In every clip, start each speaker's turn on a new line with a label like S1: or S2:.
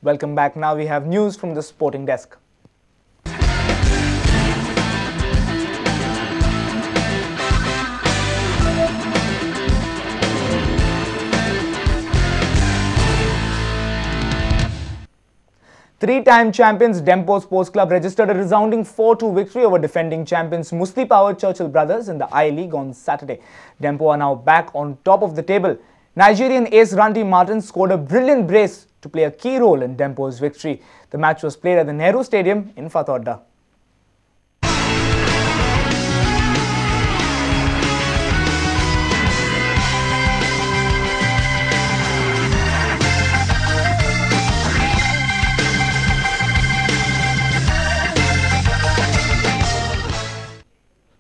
S1: Welcome back. Now we have news from the sporting desk. Three-time champions Dempo Sports Club registered a resounding 4-2 victory over defending champions Musli Power Churchill Brothers in the I-League on Saturday. Dempo are now back on top of the table. Nigerian ace Randy Martin scored a brilliant brace to play a key role in Dempo's victory. The match was played at the Nehru Stadium in Fatorda.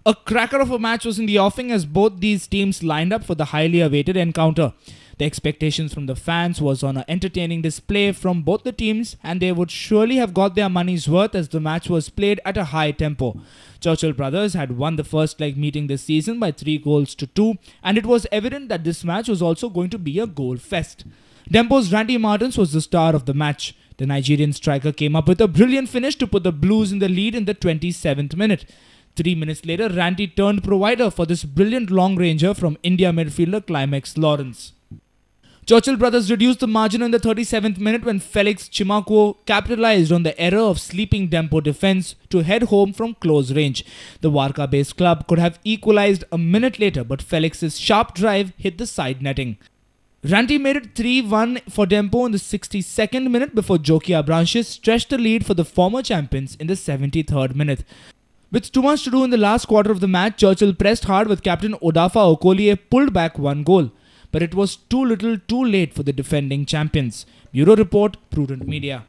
S2: A cracker of a match was in the offing as both these teams lined up for the highly awaited encounter. The expectations from the fans was on an entertaining display from both the teams, and they would surely have got their money's worth as the match was played at a high tempo. Churchill Brothers had won the first leg meeting this season by 3-2, and it was evident that this match was also going to be a goal fest. Dempo's Randy Martins was the star of the match. The Nigerian striker came up with a brilliant finish to put the Blues in the lead in the 27th minute. 3 minutes later, Randy turned provider for this brilliant long ranger from India midfielder Climax Lawrence. Churchill Brothers reduced the margin in the 37th minute when Felix Chimakuo capitalized on the error of sleeping Dempo defence to head home from close range. The Warka-based club could have equalized a minute later, but Felix's sharp drive hit the side netting. Randy made it 3-1 for Dempo in the 62nd minute before Jokia Branches stretched the lead for the former champions in the 73rd minute. With too much to do in the last quarter of the match, Churchill pressed hard with captain Odafa Okolie pulled back one goal. But it was too little too late for the defending champions. Bureau Report, Prudent Media.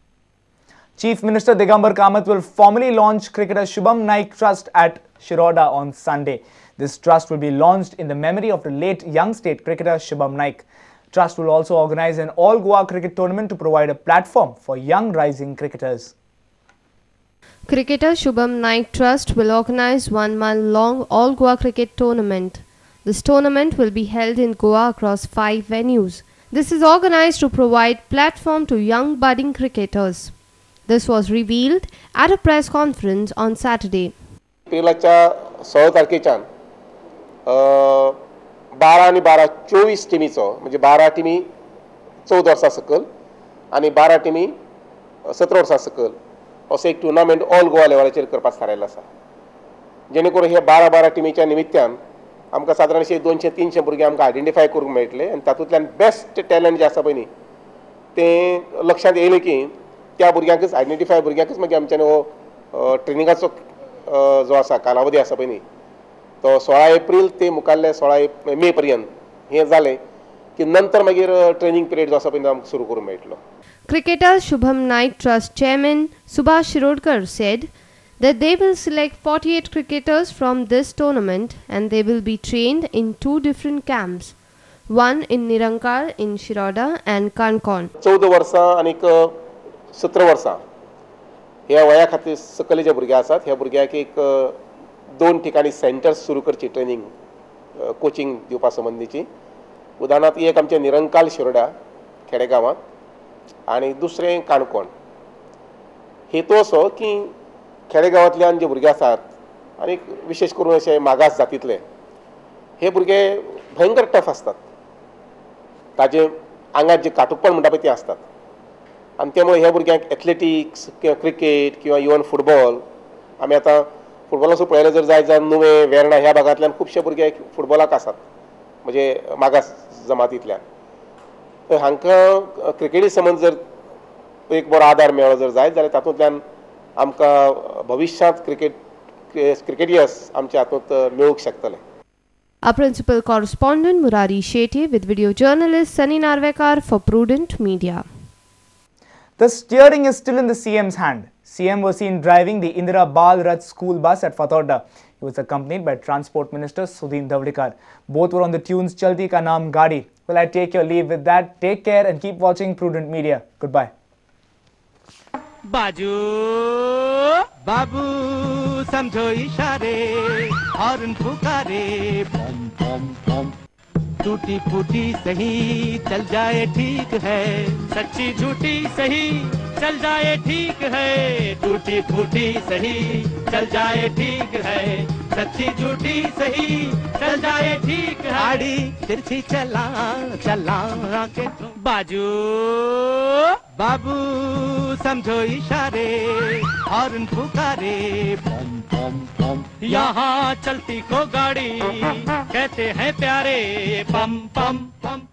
S1: Chief Minister Digambar Kamath will formally launch cricketer Shubham Naik Trust at Shiroda on Sunday. This trust will be launched in the memory of the late young state cricketer Shubham Naik. Trust will also organize an all-Goa cricket tournament to provide a platform for young rising cricketers.
S3: Cricketer Shubham Naik Trust will organize one-month-long All-Goa Cricket Tournament. This tournament will be held in Goa across 5 venues. This is organized to provide platform to young budding cricketers. This was revealed at a press conference on Saturday.
S4: एप्रिलाच्या 16 तारखेच्यान 12 आणि 12 24 टीमीचो म्हणजे 12 टीमी 14 वर्सां सकल आणि 12 टीमी 17 वर्सां सकल असो एक tournament all Goa लेवलाचेर करपाक थारायल्लो आसा. जेणे करून हे 12 टीमीच्या निमित्तान आमकां सादारण 200-300 भुरगे आमकां आयडेंटिफाय करूंक मेळटले आनी तातूंतल्यान बेस्ट टॅलंट जे आसा पळय न्ही तें लक्षांत येयलें की त्या भुरग्यांकच आयडेंटिफाय भुरग्यांकच मागीर आमच्यान हो ट्रेनिंगाचो जो आसा कालावधी आसा पळय न्ही तो 16 एप्रील ते मुखाल्ले 16 मे पर्यंत हें जालें की नंतर मागीर ट्रेनिंग पिरियड जो आसा पळय तो आमकां सुरू करूंक मेळटलो.
S3: Cricketer Shubham Naik Trust Chairman Subhash Shirodkar said that they will select 48 cricketers from this tournament and they will be trained in 2 different camps, one in Nirankar in Shiroda and Kankon.
S4: 14 वर्सां आणि 17 वर्सां ह्या वया खातीर सकले जे भुरगे आसात ह्या भुरग्यांक एक 2 ठिकाणी सेंटर्स सुरू करची ट्रेनिंग कोचिंग दिवपा संबंधीची. उदाहरणार्थ एक आमचे निरंकाल शिरोडा खेडेगांवांत आणि दुसरें काणकोण. हेतू असो की खेडेगांवांतल्यान जे भुरगे आसात आनी विशेष करून अशे मागास जातींतले हे भुरगे भयंकर टफ आसतात. ताजे आंगात जे काटूकपण म्हणटा पळय तें आसतात आनी त्यामुळे ह्या भुरग्यांक एथलेटिक्स किंवा क्रिकेट किंवा इवन फुटबॉल आमी आतां फुटबॉलाचो पळयलें जर जायत जाल्यार नुवें वेर्णा ह्या भागांतल्यान खुबशे भुरगे फुटबॉलाक आसात म्हणजे मागास जमातींतल्यान. तर हांकां क्रिकेटी संबंद जर एक बरो आदार मेळ्ळो जर जायत जाल्यार तातूंतल्यान आमकां भविश्यांत क्रिकेटियर्स आमचे हातूंत मेळूंक शकतले.
S3: Our principal correspondent Murari Shetty with video journalist Sunny Narvekar for Prudent Media.
S1: The steering is still in the CM's hand. CM was seen driving the Indira Bal Rath school bus at Fatorda. He was accompanied by Transport Minister Sudhin Dhavdekar. Both were on the tunes Chalti Ka Naam Gaadi. Well, I take your leave with that. Take care and keep watching Prudent Media. Goodbye.
S5: बाजू बाबू समझो इशारे horn पुकारे बम बम बम टूटी फूटी सही चल जाए ठीक है सच्ची झूठी सही चल जाए ठीक है, टूटी फूटी सही चल जाए ठीक है, सच्ची झूठी सही चल जाए ठीक है। आड़ी तिरछी चला चला के बाजू बाबू समझो इशारे, हॉर्न पुकारे पम पम पम, यहाँ चलती को गाड़ी कहते हैं प्यारे पम पम पम।